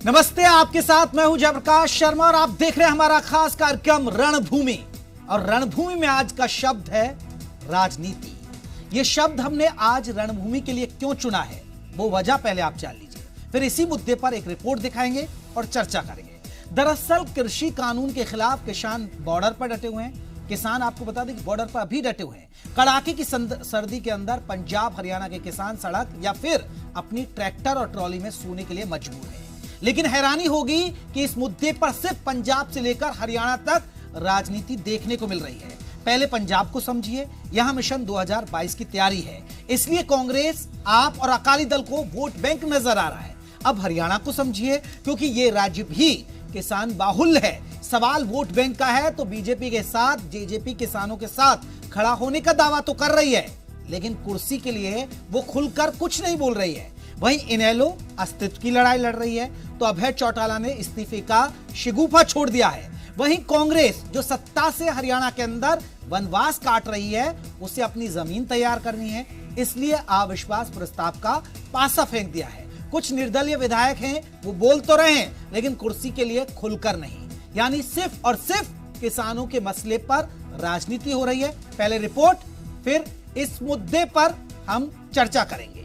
नमस्ते, आपके साथ मैं हूं जयप्रकाश शर्मा और आप देख रहे हैं हमारा खास कार्यक्रम रणभूमि। और रणभूमि में आज का शब्द है राजनीति। यह शब्द हमने आज रणभूमि के लिए क्यों चुना है, वो वजह पहले आप जान लीजिए, फिर इसी मुद्दे पर एक रिपोर्ट दिखाएंगे और चर्चा करेंगे। दरअसल कृषि कानून के खिलाफ किसान बॉर्डर पर डटे हुए हैं। किसान, आपको बता दें कि बॉर्डर पर अभी डटे हुए हैं। कड़ाके की सर्दी के अंदर पंजाब हरियाणा के किसान सड़क या फिर अपनी ट्रैक्टर और ट्रॉली में सोने के लिए मजबूर हैं। लेकिन हैरानी होगी कि इस मुद्दे पर सिर्फ पंजाब से लेकर हरियाणा तक राजनीति देखने को मिल रही है। पहले पंजाब को समझिए, यहां मिशन 2022 की तैयारी है, इसलिए कांग्रेस, आप और अकाली दल को वोट बैंक नजर आ रहा है। अब हरियाणा को समझिए, क्योंकि ये राज्य भी किसान बाहुल्य है। सवाल वोट बैंक का है तो बीजेपी के साथ जेजेपी किसानों के साथ खड़ा होने का दावा तो कर रही है, लेकिन कुर्सी के लिए वो खुलकर कुछ नहीं बोल रही है। वहीं इनेलो अस्तित्व की लड़ाई लड़ रही है तो अभय चौटाला ने इस्तीफे का शिगुफा छोड़ दिया है। वहीं कांग्रेस, जो सत्ता से हरियाणा के अंदर वनवास काट रही है, उसे अपनी जमीन तैयार करनी है, इसलिए अविश्वास प्रस्ताव का पासा फेंक दिया है। कुछ निर्दलीय विधायक हैं, वो बोल तो रहे हैं लेकिन कुर्सी के लिए खुलकर नहीं, यानी सिर्फ और सिर्फ किसानों के मसले पर राजनीति हो रही है। पहले रिपोर्ट, फिर इस मुद्दे पर हम चर्चा करेंगे।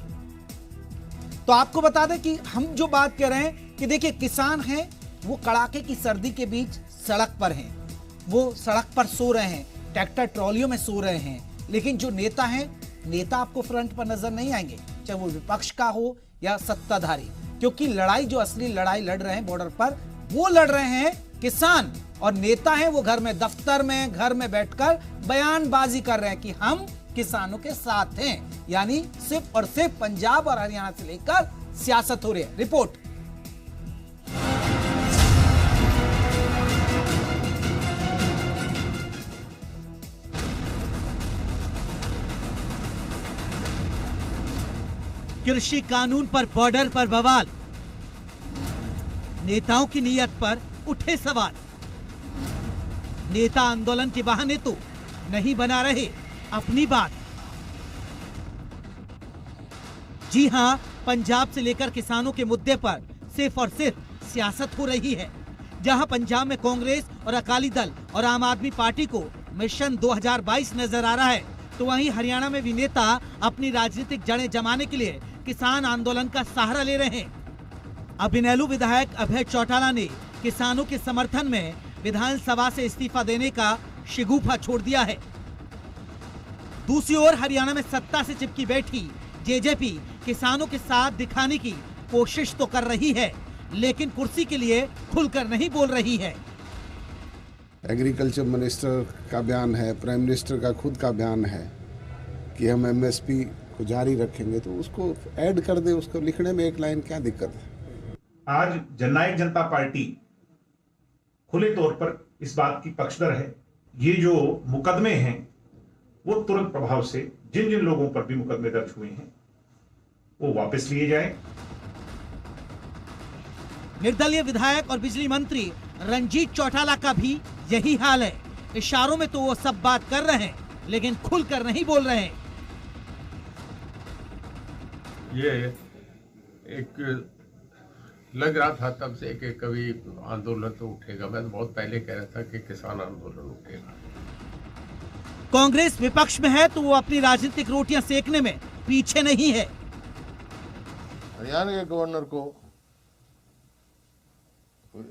तो आपको बता दें कि हम जो बात कर रहे हैं कि देखिए, किसान हैं, वो कड़ाके की सर्दी के बीच सड़क पर हैं, वो सड़क पर सो रहे हैं, ट्रैक्टर ट्रॉलियों में सो रहे हैं। लेकिन जो नेता हैं, नेता आपको फ्रंट पर नजर नहीं आएंगे, चाहे वो विपक्ष का हो या सत्ताधारी, क्योंकि लड़ाई, जो असली लड़ाई लड़ रहे हैं बॉर्डर पर, वो लड़ रहे हैं किसान। और नेता हैं, वो घर में, दफ्तर में, घर में बैठकर बयानबाजी कर रहे हैं कि हम किसानों के साथ हैं, यानी सिर्फ और सिर्फ पंजाब और हरियाणा से लेकर सियासत हो रही है। रिपोर्ट। कृषि कानून पर बॉर्डर पर बवाल, नेताओं की नीयत पर उठे सवाल। नेता आंदोलन के बहाने तो नहीं बना रहे अपनी बात। जी हां, पंजाब से लेकर किसानों के मुद्दे पर सिर्फ और सिर्फ सियासत हो रही है। जहां पंजाब में कांग्रेस और अकाली दल और आम आदमी पार्टी को मिशन 2022 नजर आ रहा है, तो वहीं हरियाणा में भी नेता अपनी राजनीतिक जड़ें जमाने के लिए किसान आंदोलन का सहारा ले रहे हैं। अब इनेलो विधायक अभय चौटाला ने किसानों के समर्थन में विधानसभा से इस्तीफा देने का शिगुफा छोड़ दिया है। दूसरी ओर हरियाणा में सत्ता से चिपकी बैठी जेजेपी किसानों के साथ दिखाने की कोशिश तो कर रही है, लेकिन कुर्सी के लिए खुलकर नहीं बोल रही है। एग्रीकल्चर मिनिस्टर का बयान है, प्राइम मिनिस्टर का खुद का बयान है कि हम एमएसपी को जारी रखेंगे, तो उसको ऐड कर दे, उसको लिखने में एक लाइन, क्या दिक्कत है। आज जननायक जनता पार्टी खुले तौर पर इस बात की पक्षधर है, ये जो मुकदमे हैं वो तुरंत प्रभाव से जिन जिन लोगों पर भी मुकदमे दर्ज हुए हैं वो वापस लिए जाएं। निर्दलीय विधायक और बिजली मंत्री रंजीत चौटाला का भी यही हाल है। इशारों में तो वो सब बात कर रहे हैं, लेकिन खुलकर नहीं बोल रहे हैं। ये एक लग रहा था तब से कि कभी आंदोलन तो उठेगा। मैं तो बहुत पहले कह रहा था कि किसान आंदोलन उठेगा। कांग्रेस विपक्ष में है तो वो अपनी राजनीतिक रोटियां सेकने में पीछे नहीं है। हरियाणा के गवर्नर को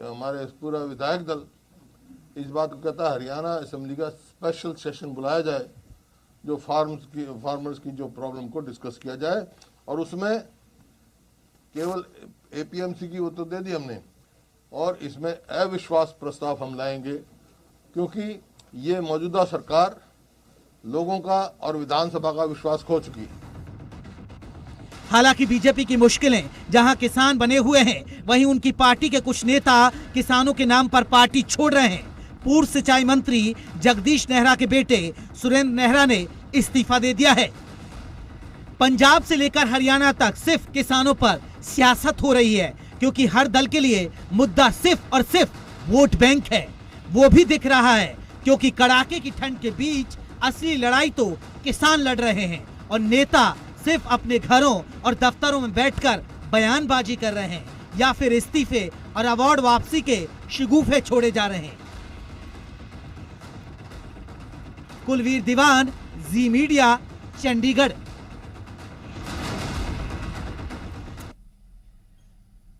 हमारे पूरा विधायक दल इस बात को कहता है हरियाणा असेंबली का स्पेशल सेशन बुलाया जाए, जो फार्मर्स की जो प्रॉब्लम को डिस्कस किया जाए, और उसमें केवल एपीएमसी की वो तो दे दी हमने, और इसमें अविश्वास प्रस्ताव हम लाएंगे, क्योंकि ये मौजूदा सरकार लोगों का और विधानसभा का विश्वास खो चुकी है। हालांकि बीजेपी की मुश्किलें जहां किसान बने हुए हैं, वहीं उनकी पार्टी के कुछ नेता किसानों के नाम पर पार्टी छोड़ रहे हैं। पूर्व सिंचाई मंत्री जगदीश नेहरा के बेटे सुरेंद्र नेहरा ने इस्तीफा दे दिया है। पंजाब से लेकर हरियाणा तक सिर्फ किसानों पर सियासत हो रही है, क्योंकि हर दल के लिए मुद्दा सिर्फ और सिर्फ वोट बैंक है। वो भी दिख रहा है, क्योंकि कड़ाके की ठंड के बीच असली लड़ाई तो किसान लड़ रहे हैं और नेता सिर्फ अपने घरों और दफ्तरों में बैठकर बयानबाजी कर रहे हैं। या फिर इस्तीफे और अवार्ड वापसी के शगुफे छोड़े जा रहे हैं? कुलवीर दीवान, जी मीडिया, चंडीगढ़।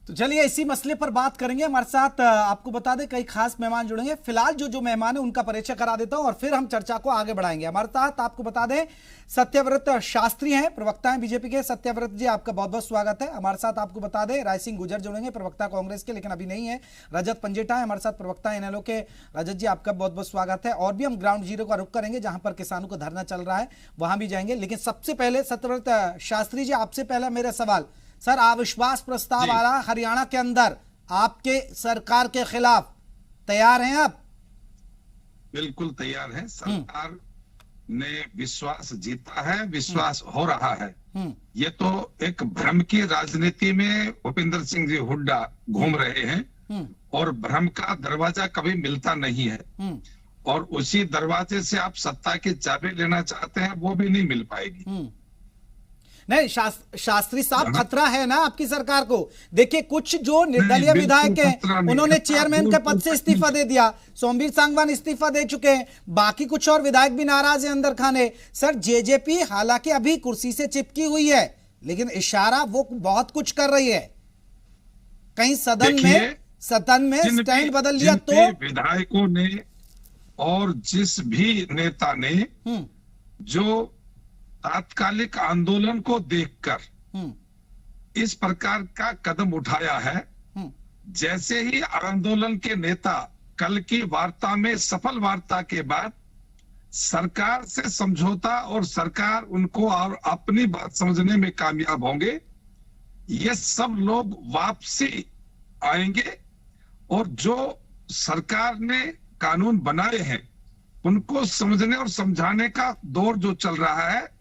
तो चलिए इसी मसले पर बात करेंगे। हमारे साथ आपको बता दें कई खास मेहमान जुड़ेंगे। फिलहाल जो मेहमान है उनका परिचय करा देता हूं और फिर हम चर्चा को आगे बढ़ाएंगे। हमारे साथ आपको बता दें सत्यव्रत शास्त्री हैं, प्रवक्ता हैं बीजेपी के। सत्यव्रत जी, आपका बहुत बहुत स्वागत है। हमारे साथ आपको बता दें राय सिंह गुर्जर जुड़ेंगे, प्रवक्ता कांग्रेस के, लेकिन अभी नहीं है। रजत पंजेटा है हमारे साथ, प्रवक्ता इनेलो के। रजत जी, आपका बहुत बहुत स्वागत है। और भी हम ग्राउंड जीरो का रुख करेंगे, जहां पर किसानों का धरना चल रहा है वहां भी जाएंगे। लेकिन सबसे पहले सत्यव्रत शास्त्री जी, आपसे पहला मेरा सवाल, सर अविश्वास प्रस्ताव आ रहा हरियाणा के अंदर आपके सरकार के खिलाफ, तैयार हैं आप? बिल्कुल तैयार है। सरकार ने विश्वास जीता है, विश्वास हो रहा है। ये तो एक भ्रम की राजनीति में भूपेंद्र सिंह जी हुड्डा घूम रहे हैं और भ्रम का दरवाजा कभी मिलता नहीं है और उसी दरवाजे से आप सत्ता की चाबी लेना चाहते हैं, वो भी नहीं मिल पाएगी। नहीं शास्त्री साहब, खतरा है ना आपकी सरकार को। देखिए कुछ जो निर्दलीय विधायक हैं उन्होंने चेयरमैन के पद से इस्तीफा दे दिया, सोमवीर सांगवान इस्तीफा दे चुके हैं, बाकी कुछ और विधायक भी नाराज हैं अंदर खाने। सर जेजेपी हालांकि अभी कुर्सी से चिपकी हुई है, लेकिन इशारा वो बहुत कुछ कर रही है। कहीं सदन में स्टैंड बदल लिया तो विधायकों ने और जिस भी नेता ने जो तात्कालिक आंदोलन को देखकर इस प्रकार का कदम उठाया है, जैसे ही आंदोलन के नेता कल की वार्ता में, सफल वार्ता के बाद सरकार से समझौता और सरकार उनको और अपनी बात समझने में कामयाब होंगे, ये सब लोग वापसी आएंगे और जो सरकार ने कानून बनाए हैं उनको समझने और समझाने का दौर जो चल रहा है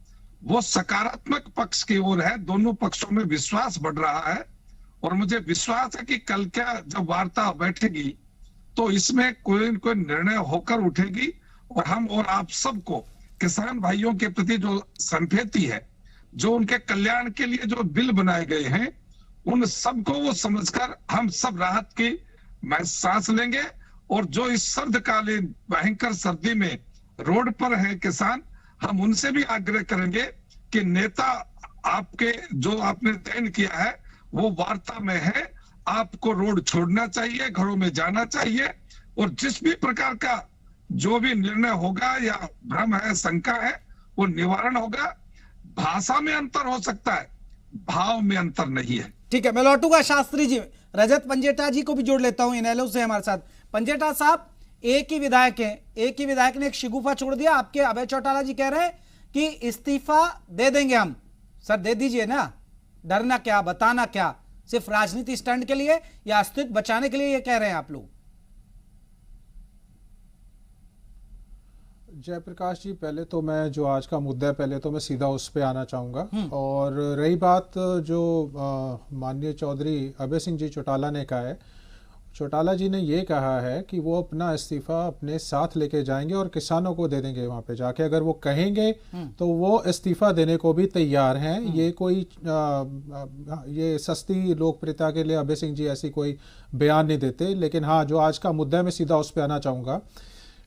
वो सकारात्मक पक्ष की ओर है। दोनों पक्षों में विश्वास बढ़ रहा है और मुझे विश्वास है कि कल क्या जब वार्ता बैठेगी तो इसमें कोई न कोई निर्णय होकर उठेगी और हम और आप सबको, किसान भाइयों के प्रति जो संप्रीति है, जो उनके कल्याण के लिए जो बिल बनाए गए हैं, उन सबको वो समझकर हम सब राहत की सांस लेंगे। और जो इस सर्दकालीन भयंकर सर्दी में रोड पर है किसान, हम उनसे भी आग्रह करेंगे कि नेता आपके जो आपने चयन किया है वो वार्ता में है, आपको रोड छोड़ना चाहिए, घरों में जाना चाहिए और जिस भी प्रकार का जो भी निर्णय होगा या भ्रम है, शंका है, वो निवारण होगा। भाषा में अंतर हो सकता है, भाव में अंतर नहीं है। ठीक है, मैं लौटूंगा शास्त्री जी। रजत पंजेटा जी को भी जोड़ लेता हूं, इनेलो से हमारे साथ। पंजेटा साहब, एक ही विधायक ने एक शिगुफा छोड़ दिया। आपके अभय चौटाला जी कह रहे हैं कि इस्तीफा दे देंगे हम। सर दे दीजिए ना, डरना क्या, बताना क्या, सिर्फ राजनीति स्टैंड के लिए या अस्तित्व बचाने के लिए ये कह रहे हैं आप लोग? जयप्रकाश जी, पहले तो मैं जो आज का मुद्दा है, पहले तो मैं सीधा उस पे आना चाहूँगा। और रही बात जो माननीय चौधरी अभय सिंह जी चौटाला ने कहा है, चौटाला जी ने ये कहा है कि वो अपना इस्तीफा अपने साथ लेके जाएंगे और किसानों को दे देंगे वहाँ पे जाके। अगर वो कहेंगे तो वो इस्तीफा देने को भी तैयार हैं। ये कोई ये सस्ती लोकप्रियता के लिए अभय सिंह जी ऐसी कोई बयान नहीं देते। लेकिन हाँ, जो आज का मुद्दा है मैं सीधा उस पर आना चाहूँगा।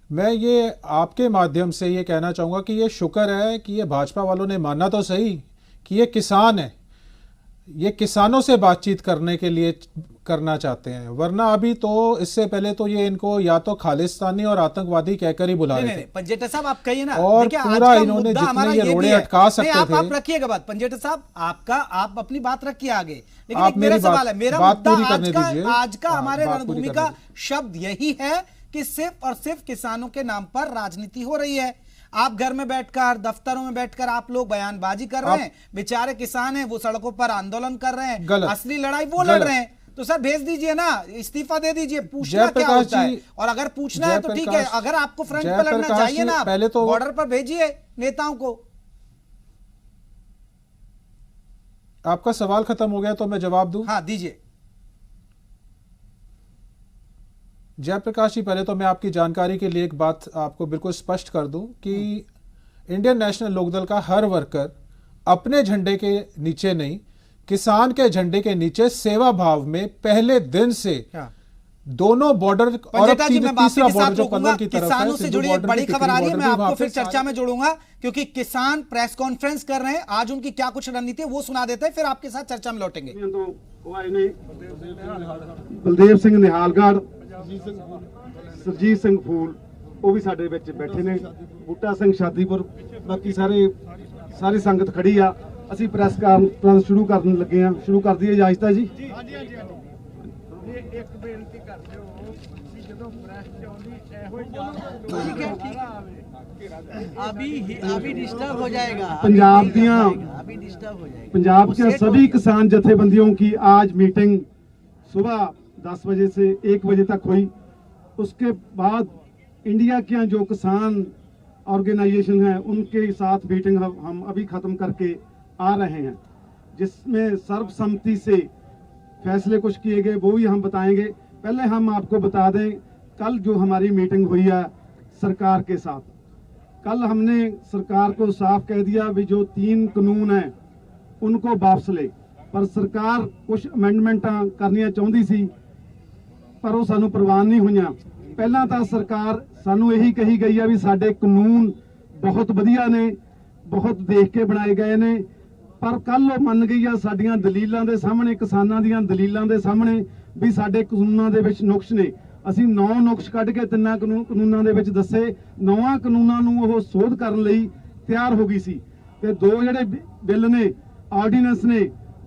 मैं ये आपके माध्यम से ये कहना चाहूँगा कि ये शुक्र है कि ये भाजपा वालों ने माना तो सही कि ये किसान है, ये किसानों से बातचीत करने के लिए करना चाहते हैं, वरना अभी तो इससे पहले तो ये इनको या तो खालिस्तानी और आतंकवादी कहकर ही बुला रहे थे। पंजेटा साहब आप कहिए ना, और पूरा इन्होंने जितने ये रोड़े अटका सकते थे। आप रखिएगा बात पंजेटा साहब, आप अपनी बात रखिए आगे। लेकिन एक मेरा सवाल है, मेरा मुद्दा आज का हमारे रणभूमि का शब्द यही है कि सिर्फ और सिर्फ किसानों के नाम पर राजनीति हो रही है। आप घर में बैठकर, दफ्तरों में बैठकर आप लोग बयानबाजी कर रहे हैं, बेचारे किसान हैं वो सड़कों पर आंदोलन कर रहे हैं, असली लड़ाई वो लड़ रहे हैं। तो सर भेज दीजिए ना, इस्तीफा दे दीजिए, पूछना क्या होता है। और अगर पूछना है तो ठीक है, अगर आपको फ्रंट पर लड़ना चाहिए ना, पहले तो बॉर्डर पर भेजिए नेताओं को। आपका सवाल खत्म हो गया तो मैं जवाब दूं? हाँ दीजिए। जयप्रकाश जी, पहले तो मैं आपकी जानकारी के लिए एक बात आपको बिल्कुल स्पष्ट कर दूं कि इंडियन नेशनल लोकदल का हर वर्कर अपने झंडे के नीचे नहीं, किसान के झंडे के नीचे सेवा भाव में पहले दिन से दोनों बॉर्डर और अब तीसरा बॉर्डर जो पलवल की तरफ है, किसानों से जुड़ी एक बड़ी खबर आ रही है, मैं आपको फिर चर्चा में जोड़ूंगा क्योंकि किसान प्रेस कॉन्फ्रेंस कर रहे हैं। आज उनकी क्या कुछ रणनीति है वो सुना देते हैं, फिर आपके साथ चर्चा में लौटेंगे। बलदेव सिंह निहालगढ़, सरजीत सिंह फूल वो भी साडे विच बैठे ने, बूटा सिंह शादीपुर, बाकी सारी संगत खड़ी आ। ਅਸੀਂ ਪ੍ਰੈਸ ਕਾਨਫਰੰਸ ਸ਼ੁਰੂ ਕਰਨ ਲੱਗੇ ਆ। ਸ਼ੁਰੂ ਕਰ ਦਈਏ ਇਜਾਜ਼ਤ ਹੈ ਜੀ। ਇੱਕ ਬੇਨਤੀ ਕਰਦੇ ਹੋ ਕਿ ਜਦੋਂ ਪ੍ਰੈਸ ਚ ਆਉਂਦੀ ਇਹੋ अभी डिस्टर्ब हो जाएगा। पंजाब के सभी किसान जथेबंदियों की आज मीटिंग सुबह 10 बजे से 1 बजे तक हुई। उसके बाद इंडिया के जो किसान ऑर्गेनाइजेशन हैं उनके साथ मीटिंग हम अभी ख़त्म करके आ रहे हैं, जिसमें सर्वसम्मति से फैसले कुछ किए गए वो भी हम बताएंगे। पहले हम आपको बता दें कल जो हमारी मीटिंग हुई है सरकार के साथ, कल हमने सरकार को साफ कह दिया भी जो 3 कानून हैं उनको वापस ले, पर सरकार कुछ अमेंडमेंट करनियां चाहती सी पर वो सानू प्रवान नहीं हुई। पहला तो सरकार सानू यही कही गई है भी साडे कानून बहुत वधिया ने, बहुत देख के बनाए गए ने, पर कल मन गई है साडियां दलीलां दे सामने, किसानां दीयां दलीलां दे सामने भी साडे कानूनां दे विच नुक्स ने। ਅਸੀਂ 9 ਨੁਕਸ ਕੱਢ ਕੇ 3 ਕਾਨੂੰਨਾਂ ਦੇ ਵਿੱਚ ਦੱਸੇ, 9 ਕਾਨੂੰਨਾਂ ਨੂੰ ਉਹ ਸੋਧ ਕਰਨ ਲਈ ਤਿਆਰ ਹੋ ਗਈ ਸੀ ਤੇ 2 ਜਿਹੜੇ ਬਿੱਲ ਨੇ ਆਰਡੀਨੈਂਸ ਨੇ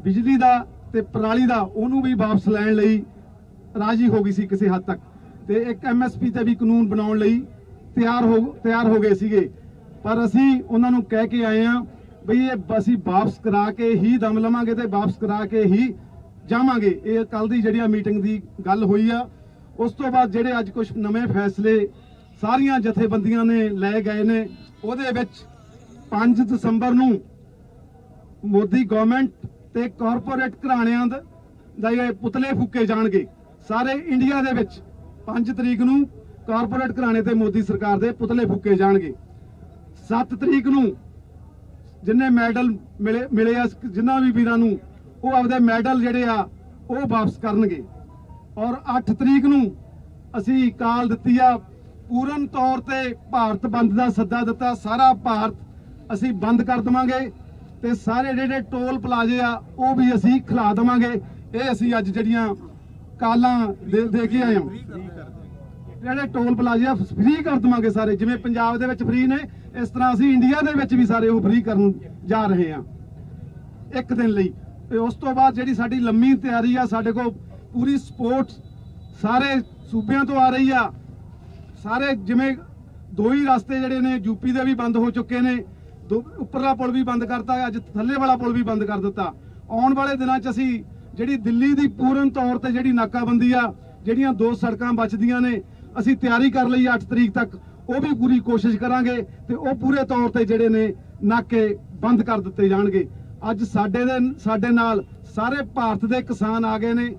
ਬਿਜਲੀ ਦਾ ਤੇ ਪਰਾਲੀ ਦਾ ਉਹਨੂੰ ਵੀ ਵਾਪਸ ਲੈਣ ਲਈ ਰਾਜੀ ਹੋ ਗਈ ਸੀ ਕਿਸੇ ਹੱਦ ਤੱਕ, ਤੇ ਇੱਕ ਐਮਐਸਪੀ ਤੇ ਵੀ ਕਾਨੂੰਨ ਬਣਾਉਣ ਲਈ ਤਿਆਰ ਹੋ ਗਏ ਸੀਗੇ। ਪਰ ਅਸੀਂ ਉਹਨਾਂ ਨੂੰ ਕਹਿ ਕੇ ਆਏ ਆ ਬਈ ਇਹ ਅਸੀਂ ਵਾਪਸ ਕਰਾ ਕੇ ਹੀ ਦਮ ਲਵਾਂਗੇ ਤੇ ਵਾਪਸ ਕਰਾ ਕੇ ਹੀ ਜਾਵਾਂਗੇ। ਇਹ ਕੱਲ ਦੀ ਜਿਹੜੀ ਮੀਟਿੰਗ ਦੀ ਗੱਲ ਹੋਈ ਆ। ਉਸ ਤੋਂ ਬਾਅਦ ਜਿਹੜੇ ਅੱਜ ਕੁਝ ਨਵੇਂ ਫੈਸਲੇ ਸਾਰੀਆਂ ਜਥੇਬੰਦੀਆਂ ਨੇ ਲਏ ਗਏ ਨੇ, ਉਹਦੇ ਵਿੱਚ 5 ਦਸੰਬਰ ਨੂੰ ਮੋਦੀ ਗਵਰਨਮੈਂਟ ਤੇ ਕਾਰਪੋਰੇਟ ਘਰਾਣਿਆਂ ਦਾ ਇਹ ਪੁਤਲੇ ਫੂਕੇ ਜਾਣਗੇ ਸਾਰੇ ਇੰਡੀਆ ਦੇ ਵਿੱਚ। 5 ਤਰੀਕ ਨੂੰ ਕਾਰਪੋਰੇਟ ਘਰਾਣੇ ਤੇ ਮੋਦੀ ਸਰਕਾਰ ਦੇ ਪੁਤਲੇ ਫੂਕੇ ਜਾਣਗੇ। 7 ਤਰੀਕ ਨੂੰ ਜਿੰਨੇ ਮੈਡਲ ਮਿਲੇ ਆ ਜਿਨ੍ਹਾਂ ਵੀ ਵੀਰਾਂ ਨੂੰ, ਉਹ ਆਪਦੇ ਮੈਡਲ ਜਿਹੜੇ ਆ ਉਹ ਵਾਪਸ ਕਰਨਗੇ। और 8 तरीक ਨੂੰ ਅਸੀਂ ਕਾਲ ਦਿੱਤੀ ਆ ਪੂਰਨ ਤੌਰ ਤੇ ਭਾਰਤ ਬੰਦ ਦਾ ਸੱਦਾ ਦਿੱਤਾ। ਸਾਰਾ ਭਾਰਤ ਅਸੀਂ ਬੰਦ ਕਰ ਦਵਾਂਗੇ ਤੇ ਸਾਰੇ ਜਿਹੜੇ ਟੋਲ ਪਲਾਜ਼ੇ ਆ ਉਹ ਵੀ ਅਸੀਂ ਖਿਲਾ ਦਵਾਂਗੇ। ਇਹ ਅਸੀਂ ਅੱਜ ਜਿਹੜੀਆਂ ਕਾਲਾਂ ਦੇ ਕੇ ਆਏ ਹਾਂ, ਜਿਹੜੇ ਟੋਲ ਪਲਾਜ਼ੇ ਆ ਫ੍ਰੀ ਕਰ ਦਵਾਂਗੇ ਸਾਰੇ, ਜਿਵੇਂ ਪੰਜਾਬ ਦੇ ਵਿੱਚ ਫ੍ਰੀ ਨੇ ਇਸ ਤਰ੍ਹਾਂ ਅਸੀਂ ਇੰਡੀਆ ਦੇ ਵਿੱਚ ਵੀ ਸਾਰੇ ਉਹ ਫ੍ਰੀ ਕਰਨ ਜਾ ਰਹੇ ਹਾਂ 1 ਦਿਨ ਲਈ। ਤੇ ਉਸ ਤੋਂ ਬਾਅਦ ਜਿਹੜੀ ਸਾਡੀ ਲੰਮੀ ਤਿਆਰੀ ਆ, ਸਾਡੇ ਕੋਲ पूरी सपोर्ट सारे सूबे तो आ रही आ। सारे जिमें 2 ही रास्ते जड़े ने यूपी के भी बंद हो चुके ने, उपरला पुल भी बंद करता है, अज थल्ले वाला पुल भी बंद कर दिता। आने वाले दिनों च असी जिहड़ी दिल्ली की पूर्ण तौर पर जिहड़ी नाकाबंदी आ, जिहड़ियां 2 सड़कां बचदियां ने, असी तैयारी कर लई 8 तरीक तक, वो भी पूरी कोशिश करांगे ते वो पूरे तौर पर जिहड़े ने नाके बंद कर दिते जाणगे। अज साडे नाल सारे भारत के किसान आ गए ने।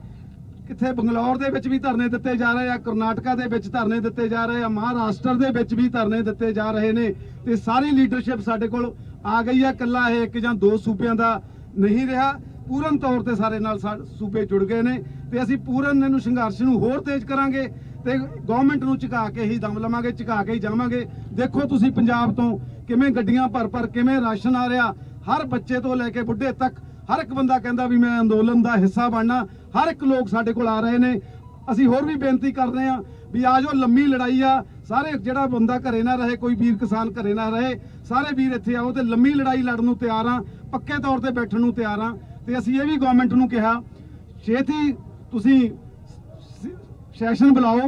किथे बंगलौर दे विच भी धरने दिते जा रहे हैं, कर्नाटका दे विच धरने दिते जा रहे हैं, महाराष्ट्र दे विच भी धरने दिते जा रहे ने, ते सारी लीडरशिप साडे कोल आ गई है। कल्ला ये 1 जां 2 सूबਿਆਂ ਦਾ नहीं रहा, पूर्ण तौर ते सारे नाल सूबे जुड़ गए ने ते असीं पूर्ण इहनूं संघर्ष नूं होर तेज करांगे ते गवर्नमेंट नूं झुका के ही दम लवांगे, झुका के ही जावांगे। देखो तुसीं पंजाब तो किवें गड्डियां भर किवें राशन आ रहा, हर बच्चे तो लैके बुढ़े तक हर एक बंदा कहता भी मैं अंदोलन का हिस्सा बनना। हर एक लोग साडे कोल आ रहे ने। असीं होर भी बेनती कर रहे हैं भी आ जो लंबी लड़ाई आ, सारे जिहड़ा बंदा घरे ना रहे, कोई वीर किसान घरे ना रहे, सारे वीर इत्थे आओ ते लंबी लड़ाई लड़न नूं तैयार हाँ, पक्के तौर पर बैठण नूं तैयार हाँ। ते असीं ये भी गवर्नमेंट नूं कहा छेती तुसीं सैशन बुलाओ,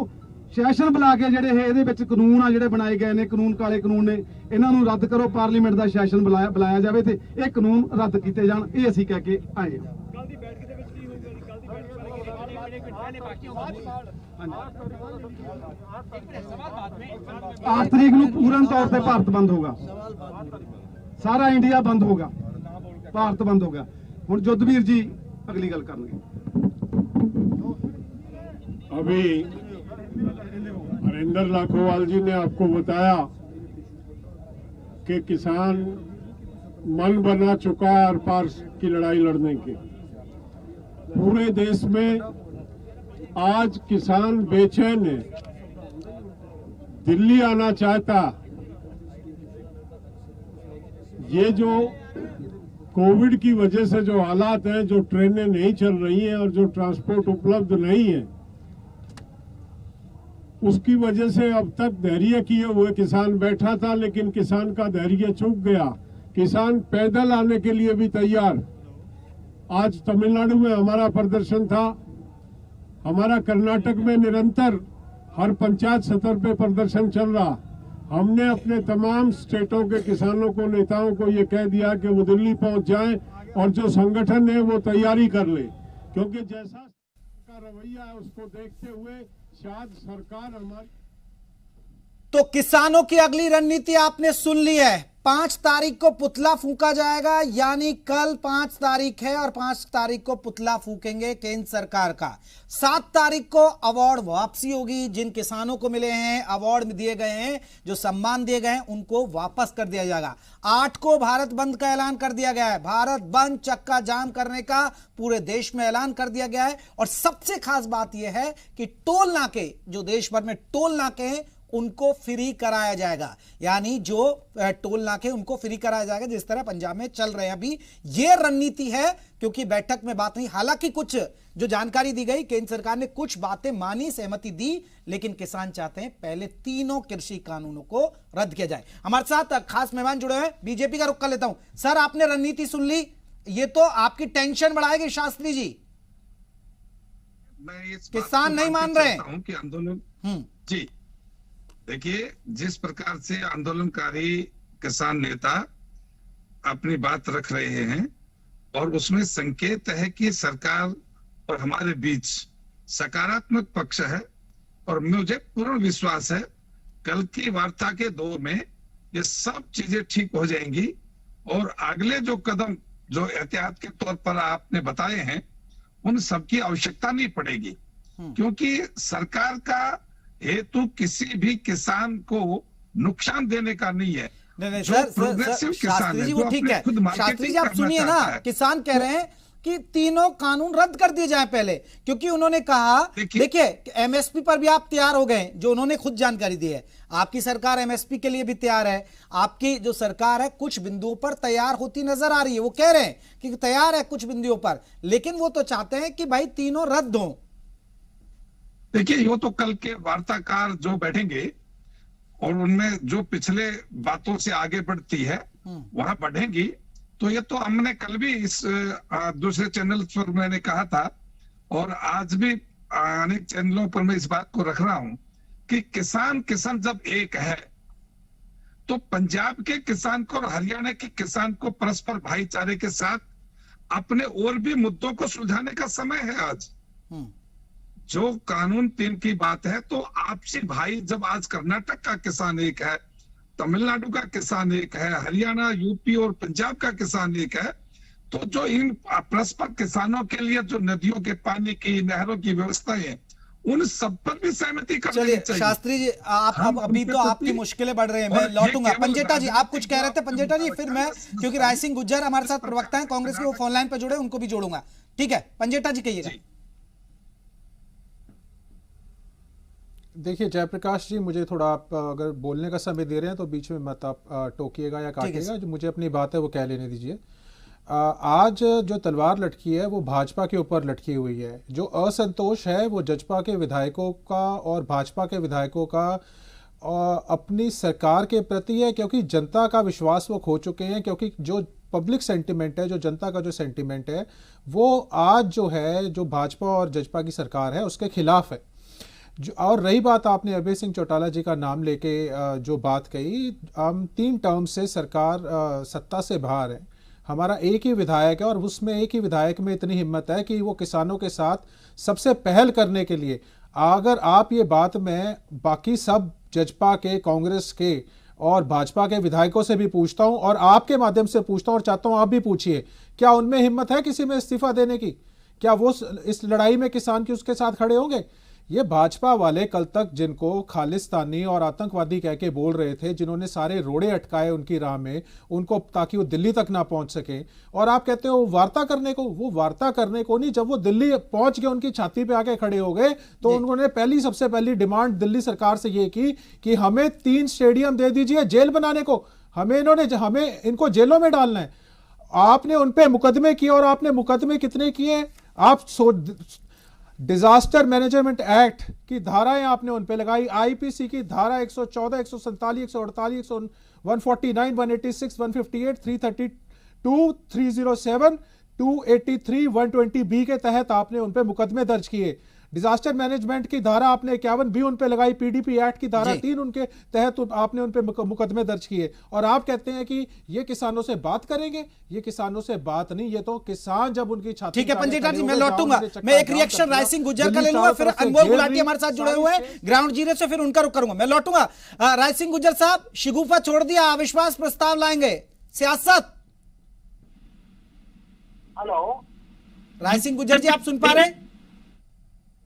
सैशन बुला के जिहड़े इहदे विच कानून आ जिहड़े बनाए गए ने, कानून काले कानून ने, इन्हां नूं रद्द करो। पार्लीमेंट का सैशन बुलाया जाए तो ये कानून रद्द किए जाण, ये असीं कह के आए हैं। 8 तरीक नूं पूर्ण तौर पर भारत बंद होगा, सारा इंडिया बंद होगा, भारत बंद होगा। हुण जुद्धवीर जी अगली गल करनगे। अभी हरिंदर लाखोवाल जी ने आपको बताया कि किसान मन बना चुका है आर पार की लड़ाई लड़ने के। पूरे देश में आज किसान बेचैन है, दिल्ली आना चाहता। ये जो कोविड की वजह से जो हालात हैं, जो ट्रेनें नहीं चल रही हैं और जो ट्रांसपोर्ट उपलब्ध नहीं है, उसकी वजह से अब तक धैर्य किए हुए किसान बैठा था, लेकिन किसान का धैर्य चूक गया। किसान पैदल आने के लिए भी तैयार। आज तमिलनाडु में हमारा प्रदर्शन था, हमारा कर्नाटक में निरंतर हर पंचायत स्तर पे प्रदर्शन चल रहा। हमने अपने तमाम स्टेटों के किसानों को, नेताओं को ये कह दिया कि वो दिल्ली पहुंच जाएं और जो संगठन है वो तैयारी कर ले, क्योंकि जैसा का रवैया है उसको देखते हुए शायद सरकार हमारी। तो किसानों की अगली रणनीति आपने सुन ली है। 5 तारीख को पुतला फूंका जाएगा, यानी कल 5 तारीख है और 5 तारीख को पुतला फूकेंगे केंद्र सरकार का। 7 तारीख को अवार्ड वापसी होगी। जिन किसानों को मिले हैं, अवार्ड दिए गए हैं, जो सम्मान दिए गए हैं, उनको वापस कर दिया जाएगा। 8 को भारत बंद का ऐलान कर दिया गया है। भारत बंद, चक्का जाम करने का पूरे देश में ऐलान कर दिया गया है। और सबसे खास बात यह है कि टोल नाके, जो देश भर में टोल नाके हैं, उनको फ्री कराया जाएगा। यानी जो टोल नाके उनको फ्री कराया जाएगा, जिस तरह पंजाब में चल रहे हैं अभी। यह रणनीति है, क्योंकि बैठक में बात नहीं, हालांकि कुछ जो जानकारी दी गई, केंद्र सरकार ने कुछ बातें मानी, सहमति दी, लेकिन किसान चाहते हैं पहले तीनों कृषि कानूनों को रद्द किया जाए। हमारे साथ खास मेहमान जुड़े हैं, बीजेपी का रुख कर लेता हूं। सर, आपने रणनीति सुन ली, ये तो आपकी टेंशन बढ़ाएगी शास्त्री जी। मैं इस किसान नहीं मान रहे हैं कि आंदोलन जी देखिए, जिस प्रकार से आंदोलनकारी किसान नेता अपनी बात रख रहे हैं और उसमें संकेत है कि सरकार और हमारे बीच सकारात्मक पक्ष है, और मुझे पूर्ण विश्वास है कल की वार्ता के दौर में ये सब चीजें ठीक हो जाएंगी और अगले जो कदम जो एहतियात के तौर पर आपने बताए हैं उन सबकी आवश्यकता नहीं पड़ेगी, क्योंकि सरकार का हेतु किसी भी किसान को नुकसान देने का नहीं है। नहीं सर, शास्त्री जी वो ठीक है। शास्त्री जी आप सुनिए ना, किसान कह रहे हैं कि तीनों कानून रद्द कर दिए जाए पहले, क्योंकि उन्होंने कहा, देखिए एमएसपी पर भी आप तैयार हो गए, जो उन्होंने खुद जानकारी दी है। आपकी सरकार एमएसपी के लिए भी तैयार है। आपकी जो सरकार है कुछ बिंदुओं पर तैयार होती नजर आ रही है। वो कह रहे हैं कि तैयार है कुछ बिंदुओं पर, लेकिन वो तो चाहते हैं कि भाई तीनों रद्द हो। देखिए, वो तो कल के वार्ताकार जो बैठेंगे और उनमें जो पिछले बातों से आगे बढ़ती है वहां बढ़ेंगी, तो ये तो हमने कल भी इस दूसरे चैनल पर मैंने कहा था और आज भी अनेक चैनलों पर मैं इस बात को रख रहा हूं कि किसान जब एक है तो पंजाब के किसान को और हरियाणा के किसान को परस्पर भाईचारे के साथ अपने और भी मुद्दों को सुलझाने का समय है। आज जो कानून 3 की बात है, तो आपसी भाई, जब आज कर्नाटक का किसान एक है, तमिलनाडु का किसान एक है, हरियाणा, यूपी और पंजाब का किसान एक है, तो जो इन परस्पर किसानों के लिए जो नदियों के पानी की, नहरों की व्यवस्था है, उन सब पर भी सहमति करनी चाहिए। चलिए शास्त्री जी, आप अभी तो आपकी मुश्किलें बढ़ रही हैं, मैं लौटूंगा। पंजेटा जी, आप कुछ कह रहे थे पंजेटा जी, फिर मैं, क्योंकि राय सिंह गुज्जर हमारे साथ प्रवक्ता है कांग्रेस के, वो फोन लाइन पर जुड़े, उनको भी जोड़ूंगा। ठीक है, पंजेटा जी कहिएगा। देखिए जयप्रकाश जी, मुझे थोड़ा आप अगर बोलने का समय दे रहे हैं तो बीच में मत आप टोकिएगा या काटिएगा। जो मुझे अपनी बात है वो कह लेने दीजिए। आज जो तलवार लटकी है वो भाजपा के ऊपर लटकी हुई है। जो असंतोष है वो जजपा के विधायकों का और भाजपा के विधायकों का अपनी सरकार के प्रति है, क्योंकि जनता का विश्वास वो खो चुके हैं। क्योंकि जो पब्लिक सेंटिमेंट है, जो जनता का जो सेंटिमेंट है, वो आज जो है, जो भाजपा और जजपा की सरकार है उसके खिलाफ है। और रही बात, आपने अभय सिंह चौटाला जी का नाम लेके जो बात कही, हम 3 टर्म से सरकार सत्ता से बाहर है, हमारा एक ही विधायक है और उसमें एक ही विधायक में इतनी हिम्मत है कि वो किसानों के साथ सबसे पहल करने के लिए, अगर आप ये बात मैं बाकी सब जजपा के, कांग्रेस के और भाजपा के विधायकों से भी पूछता हूं और आपके माध्यम से पूछता हूं और चाहता हूं आप भी पूछिए, क्या उनमें हिम्मत है किसी में इस्तीफा देने की? क्या वो इस लड़ाई में किसान की उसके साथ खड़े होंगे? ये भाजपा वाले कल तक जिनको खालिस्तानी और आतंकवादी कह के बोल रहे थे, जिन्होंने सारे रोड़े अटकाए उनकी राह में, उनको ताकि वो दिल्ली तक ना पहुंच सके, और आप कहते हो वार्ता करने को। वो वार्ता करने को नहीं, जब वो दिल्ली पहुंच गए, उनकी छाती पे आके खड़े हो गए, तो उन्होंने सबसे पहली डिमांड दिल्ली सरकार से ये की कि हमें 3 स्टेडियम दे दीजिए जेल बनाने को, हमें इनको जेलों में डालना है। आपने उन पे मुकदमे किए, और आपने मुकदमे कितने किए? आप डिजास्टर मैनेजमेंट एक्ट की धाराएं आपने उन पे लगाई, आईपीसी की धारा 114, 147, 148, 149, 186, 158, 332, 307, 283, 120B के तहत आपने उन पे मुकदमे दर्ज किए। डिजास्टर मैनेजमेंट की धारा आपने 51 भी उन पे लगाई, पीडीपी एक्ट की धारा 3 उनके तहत आपने उन पे मुकदमे दर्ज किए, और आप कहते हैं कि ये किसानों से बात करेंगे। ये किसानों से बात नहीं, ये तो किसान जब उनकी छाती। ठीक है पंडिता जी, मैं लौटूंगा। मैं एक रिएक्शन राय सिंह गुज्जर का ले लूंगा, फिर अनमोल गुलाटी हमारे साथ जुड़े हुए हैं ग्राउंड जीरो से, फिर उनका रुख करूंगा। मैं लौटूंगा। राय सिंह गुज्जर साहब, शिगुफा छोड़ दिया, अविश्वास प्रस्ताव लाएंगे, सियासत। हेलो राय सिंह गुज्जर जी, आप सुन पा रहे हैं?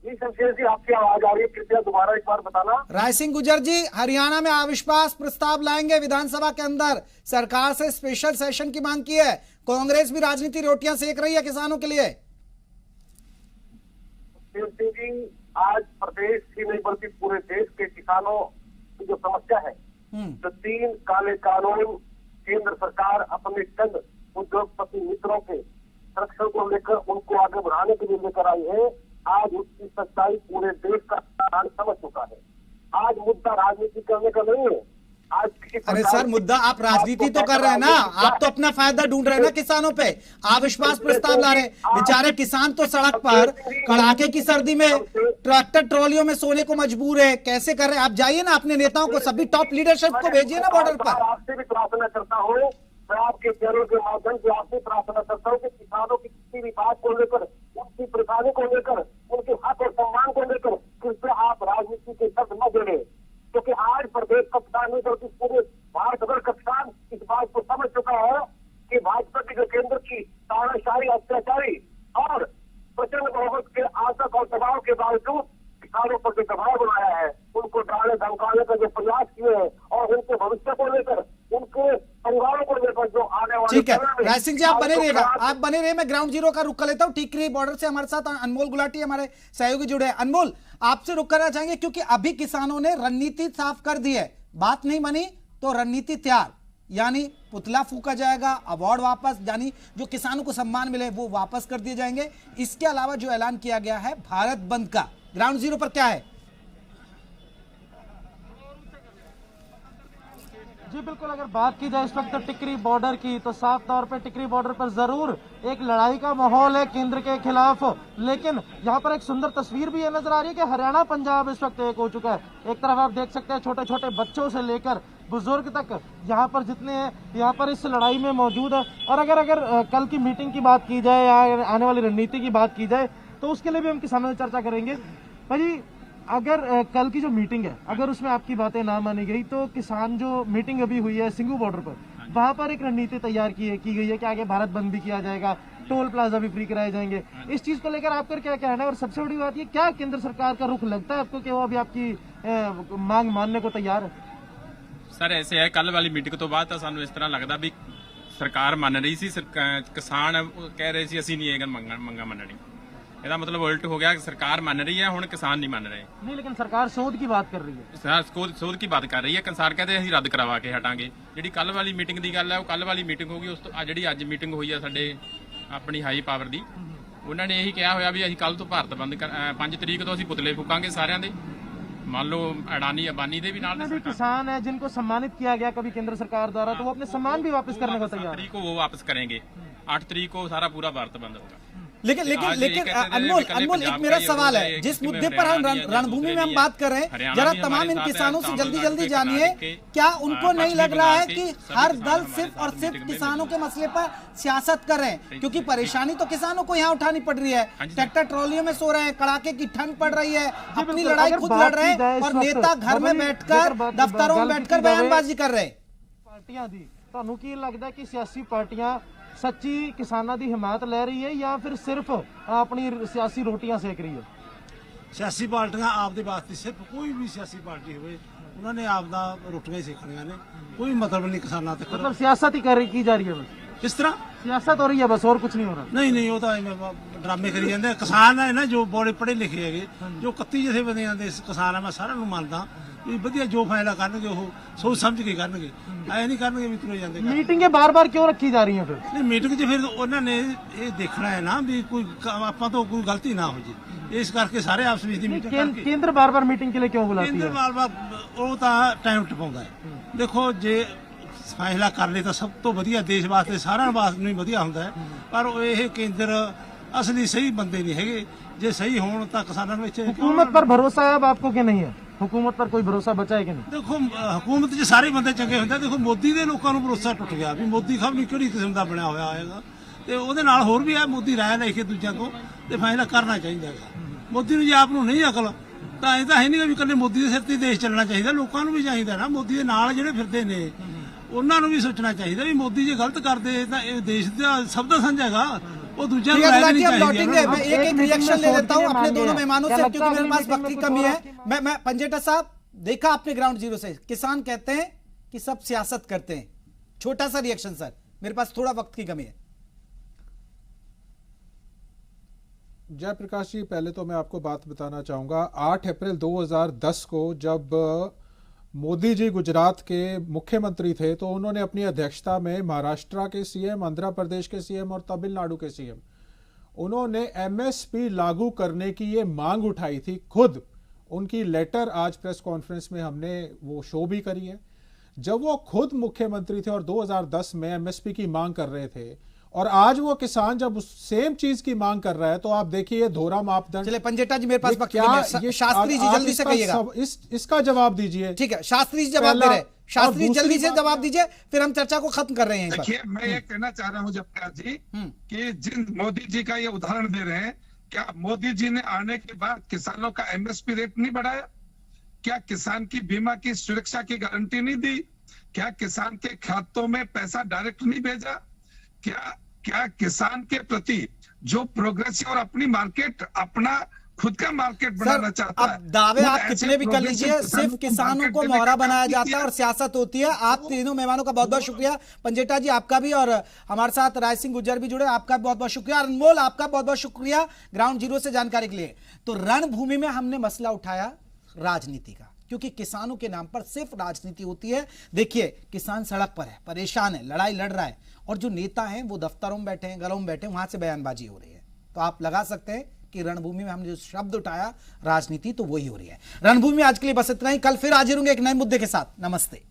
जी शमशेर जी, आपकी आवाज आ रही है, कृपया दोबारा एक बार बताना। राय सिंह गुज्जर जी, हरियाणा में अविश्वास प्रस्ताव लाएंगे विधानसभा के अंदर, सरकार से स्पेशल सेशन की मांग की है, कांग्रेस भी राजनीति रोटियां सेक रही है किसानों के लिए। शमशेर सिंह जी, आज प्रदेश ही नहीं बल्कि पूरे देश के किसानों की जो समस्या है, जो 3 काले कानून केंद्र सरकार अपने चंद उद्योगपति मित्रों के संरक्षण को लेकर उनको आगे बढ़ाने के लिए लेकर आई है, आज उसकी सच्चाई पूरे देश का किसान समझ चुका है। आज मुद्दा राजनीति करने का नहीं है। आज अरे सर, मुद्दा आप राजनीति तो कर रहे हैं ना, आप तो अपना फायदा ढूंढ रहे हैं ना किसानों पे, अविश्वास प्रस्ताव ला रहे हैं। बेचारे किसान तो सड़क पर कड़ाके की सर्दी में ट्रैक्टर ट्रॉलियों में सोने को मजबूर है, कैसे कर रहे हैं? आप जाइए ना, अपने नेताओं को, सभी टॉप लीडरशिप को भेजिए ना बॉर्डर पर। आपसे भी प्रार्थना करता हूँ, मैं आपके चैनल के माध्यम से आपसे प्रार्थना करता हूँ कि किसानों की किसी भी बात को लेकर, उनकी परेशानी को लेकर, उनके हक और सम्मान को लेकर कृपया आप राजनीति के शब्द न जोड़े, क्योंकि आज प्रदेश का किसान नहीं बल्कि पूरे भारत भर का किसान इस बात को समझ चुका है कि भाजपा की जो केंद्र की तानाशाही, अत्याचारी और प्रचंड बहुमत के आतंक और दबाव के बावजूद किसानों पर जो दबाव बनाया है, उनको डालने धमकाने का जो प्रयास किए हैं, और उनके भविष्य को लेकर, उनके परिवारों को लेकर जो आने वाले। ठीक है राय सिंह जी, आप बने रहिएगा, आप बने रहिए। मैं ग्राउंड जीरो का रुख कर लेता हूँ। टिकरी बॉर्डर से हमारे साथ अनमोल गुलाटी हमारे सहयोगी जुड़े हैं। अनमोल, आपसे रुख करना चाहेंगे, क्योंकि अभी किसानों ने रणनीति साफ कर दी है, बात नहीं मानी तो रणनीति तैयार, यानी पुतला फूका जाएगा, अवार्ड वापस, यानी जो किसानों को सम्मान मिले वो वापस कर दिए जाएंगे। इसके अलावा जो ऐलान किया गया है भारत बंद का, ग्राउंड जीरो पर क्या है? जी बिल्कुल, अगर बात की जाए इस वक्त टिकरी बॉर्डर की, तो साफ तौर पे टिकरी बॉर्डर पर जरूर एक लड़ाई का माहौल है केंद्र के खिलाफ, लेकिन यहाँ पर एक सुंदर तस्वीर भी ये नजर आ रही है कि हरियाणा पंजाब इस वक्त एक हो चुका है। एक तरफ आप देख सकते हैं छोटे छोटे बच्चों से लेकर बुजुर्ग तक यहाँ पर जितने हैं, यहाँ पर इस लड़ाई में मौजूद है। और अगर कल की मीटिंग की बात की जाए या आने वाली रणनीति की बात की जाए, तो उसके लिए भी हम किसानों से चर्चा करेंगे। भाई, अगर कल की जो मीटिंग है, अगर उसमें आपकी बातें ना मानी गई, तो किसान जो मीटिंग अभी हुई है सिंगू बॉर्डर पर, वहां पर एक रणनीति तैयार की गई है कि आगे भारत बंद भी किया जाएगा, टोल प्लाजा भी फ्री कराए जाएंगे। इस चीज को लेकर आपका क्या कहना है? और सबसे बड़ी बात ये, क्या केंद्र सरकार का रुख लगता है आपको कि वो अभी आपकी मांग मानने को तैयार है? सर ऐसे है, कल वाली मीटिंग तो बाद सानू इस तरह लगता भी सरकार मान रही सी, किसान कह रहे सी ਅਸੀਂ ਨਹੀਂ ਇਹ ਮੰਗਾ ਮੰਨਣੀ। ਇਹਦਾ मतलब उल्ट हो गया, सरकार मान रही है, ਹੁਣ किसान नहीं मान रहे। नहीं, लेकिन सरकार सोध की बात कर रही है। सोध की बात कर रही है, किसान कहते ਅਸੀਂ ਰੱਦ ਕਰਵਾ ਕੇ ਹਟਾਂਗੇ। ਜਿਹੜੀ ਕੱਲ ਵਾਲੀ ਮੀਟਿੰਗ ਦੀ ਗੱਲ ਹੈ, ਉਹ ਕੱਲ ਵਾਲੀ ਮੀਟਿੰਗ ਹੋਗੀ। ਉਸ ਤੋਂ ਜਿਹੜੀ ਅੱਜ ਮੀਟਿੰਗ ਹੋਈ ਹੈ ਸਾਡੇ ਆਪਣੀ ਹਾਈ ਪਾਵਰ ਦੀ, ਉਹਨਾਂ ਨੇ ਇਹੀ ਕਿਹਾ ਹੋਇਆ ਵੀ ਅਸੀਂ ਕੱਲ ਤੋਂ ਭਾਰਤ ਬੰਦ 5 ਤਰੀਕ ਤੋਂ ਅਸੀਂ ਪੁਤਲੇ ਫੂਕਾਂਗੇ ਸਾਰਿਆਂ ਦੇ। मान लो अडानी अंबानी दे भी नाल किसान है जिनको सम्मानित किया गया कभी केंद्र सरकार द्वारा, तो वो अपने सम्मान भी वापस करने को तैयार। 7 तारीख को वो वापस करेंगे, 8 तारीख को सारा पूरा भारत बंद होगा। लेकिन अनमोल एक मेरा सवाल है, जिस मुद्दे पर हम रणभूमि में हम बात कर रहे हैं, जरा तमाम इन किसानों से जल्दी जानिए, क्या उनको नहीं लग रहा है कि हर दल सिर्फ और सिर्फ किसानों के मसले पर सियासत कर रहे हैं? क्योंकि परेशानी तो किसानों को यहाँ उठानी पड़ रही है, ट्रैक्टर ट्रॉलियों में सो रहे हैं, कड़ाके की ठंड पड़ रही है, अपनी लड़ाई खुद लड़ रहे हैं, और नेता घर में बैठकर दफ्तरों में बैठकर बयानबाजी कर रहे हैं। पार्टियां दी ਤੁਹਾਨੂੰ ਕੀ ਲੱਗਦਾ ਕਿ ਸਿਆਸੀ ਪਾਰਟੀਆਂ सच्ची किसानों की हिमायत ले रही है या फिर सिर्फ अपनी सियासी रोटियां सेक रही है? ਸਿਆਸੀ ਪਾਰਟੀਆਂ ਆਪਦੇ ਵਾਸਤੇ, ਸਿਰਫ ਕੋਈ ਵੀ ਸਿਆਸੀ ਪਾਰਟੀ ਹੋਵੇ ਉਹਨਾਂ ਨੇ ਆਪਦਾ ਰੋਟੀਆਂ ਹੀ ਸੇਕਣੀਆਂ ਨੇ, ਕੋਈ ਮਤਲਬ नहीं किसानों तक। मतलब सियासत ही की जा रही है बस, किस तरह सियासत हो रही है बस, और कुछ नहीं हो रहा। नहीं वो तो ड्रामे करी जाते। किसान है ना जो बड़े पढ़े लिखे है, जो 31 जथेबंदियां दे किसान है, मैं सारा मानता भी वधिया जो फैसला करनगे वो सोच समझ के करनगे, ऐ नहीं करनगे भी तुरे जाते। मीटिंगें बार-बार क्यों रखी जा रही हैं फिर? नहीं मीटिंग च फिर उन्होंने ये देखना है ना भी कोई आपां तो कोई गलती ना हो जाए, इस करके सारे आपस में मीटिंग करके। केंद्र बार-बार मीटिंग के लिए क्यों बुलाती है? केंद्र बार-बार वो तो टाइम टपाउंदा है। देखो जे फैसला कर ले तो सब तो वधिया देश वास्ते सारा वास्ते नहीं वधिया हुंदा है, पर ये केंद्र असली सही बंदे नहीं है, जे सही होण तो किसानों में। हुकूमत पर भरोसा है अब आपको कि नहीं है? हुकूमत पर कोई भरोसा बचा है कि नहीं? देखो हुकूमत च सारे बंदे चंगे होंदे। देखो मोदी दे लोकां नूं भरोसा टुट गया भी मोदी खब नहीं किहड़ी किस्म दा बनया होया होएगा, ते ओहदे नाल होर भी है मोदी राय ले के दूजिਆਂ ਤੋਂ ਤੇ फैसला करना चाहिए। मोदी ਨੂੰ ਜੇ ਆਪ ਨੂੰ ਨਹੀਂ ਅਕਲ ਤਾਂ ਇਹ ਤਾਂ ਹੈ ਨਹੀਂ ਵੀ ਇਕੱਲੇ ਮੋਦੀ ਦੇ ਸਿਰ ਤੇ ਦੇਸ਼ ਚੱਲਣਾ ਚਾਹੀਦਾ, ਲੋਕਾਂ ਨੂੰ ਵੀ ਚਾਹੀਦਾ ਨਾ ਮੋਦੀ ਦੇ ਨਾਲ ਜਿਹੜੇ ਫਿਰਦੇ ਨੇ ਉਹਨਾਂ ਨੂੰ ਵੀ ਸੋਚਣਾ ਚਾਹੀਦਾ ਵੀ ਮੋਦੀ ਜੇ ਗਲਤ ਕਰਦੇ ਤਾਂ ਇਹ ਦੇਸ਼ ਦਾ ਸਭ ਦਾ ਸਾਂਝਾ ਹੈਗਾ, वो दूसरा लौटेंगे। मैं एक रिएक्शन ले लेता हूं अपने दोनों मेहमानों से क्योंकि मेरे पास वक्त की कमी है। मैं पंजेटा साहब, देखा आपने ग्राउंड जीरो से, किसान कहते हैं कि सब सियासत करते हैं, छोटा सा रिएक्शन सर, मेरे पास थोड़ा वक्त की कमी है। जयप्रकाश जी, पहले तो मैं आपको बात बताना चाहूंगा, 8 अप्रैल 2010 को जब मोदी जी गुजरात के मुख्यमंत्री थे तो उन्होंने अपनी अध्यक्षता में महाराष्ट्र के सीएम, आंध्र प्रदेश के सीएम और तमिलनाडु के सीएम, उन्होंने एमएसपी लागू करने की ये मांग उठाई थी। खुद उनकी लेटर आज प्रेस कॉन्फ्रेंस में हमने वो शो भी करी है। जब वो खुद मुख्यमंत्री थे और 2010 में एमएसपी की मांग कर रहे थे और आज वो किसान जब उस सेम चीज की मांग कर रहा है तो आप देखिए दोहरा मापदंड। चलिए पंजेटा जी मेरे पास शास्त्री जी जल्दी से कहिएगा, इसका जवाब दीजिए। ठीक है, शास्त्री जी जवाब दे रहे हैं, शास्त्री जल्दी से जवाब दीजिए, फिर हम चर्चा को खत्म कर रहे हैं। देखिए मैं ये कहना चाह रहा हूं जयप्रकाश जी कि जिन मोदी जी का ये उदाहरण दे रहे हैं, क्या मोदी जी ने आने के बाद किसानों का एमएसपी रेट नहीं बढ़ाया? क्या किसान की बीमा की सुरक्षा की गारंटी नहीं दी? क्या किसान के खातों में पैसा डायरेक्ट नहीं भेजा? क्या किसान के प्रति जो प्रोग्रेसिव और अपनी मार्केट, अपना खुद का मार्केट बनाना चाहता है, अब दावे आप कितने भी कर लीजिए, सिर्फ किसानों को मोहरा बनाया जाता है और सियासत होती है। आप तीनों मेहमानों का बहुत बहुत शुक्रिया, पंजेटा जी आपका भी, और हमारे साथ राय सिंह गुर्जर भी जुड़े, आपका बहुत बहुत शुक्रिया, अनमोल आपका बहुत बहुत शुक्रिया ग्राउंड जीरो से जानकारी के लिए। तो रणभूमि में हमने मसला उठाया राजनीति का, क्योंकि किसानों के नाम पर सिर्फ राजनीति होती है। देखिए किसान सड़क पर है, परेशान है, लड़ाई लड़ रहा है, और जो नेता हैं वो दफ्तरों में बैठे हैं, घरों में बैठे हैं, वहां से बयानबाजी हो रही है। तो आप लगा सकते हैं कि रणभूमि में हमने जो शब्द उठाया राजनीति, तो वही हो रही है। रणभूमि आज के लिए बस इतना ही, कल फिर हाजिर होंगे एक नए मुद्दे के साथ। नमस्ते।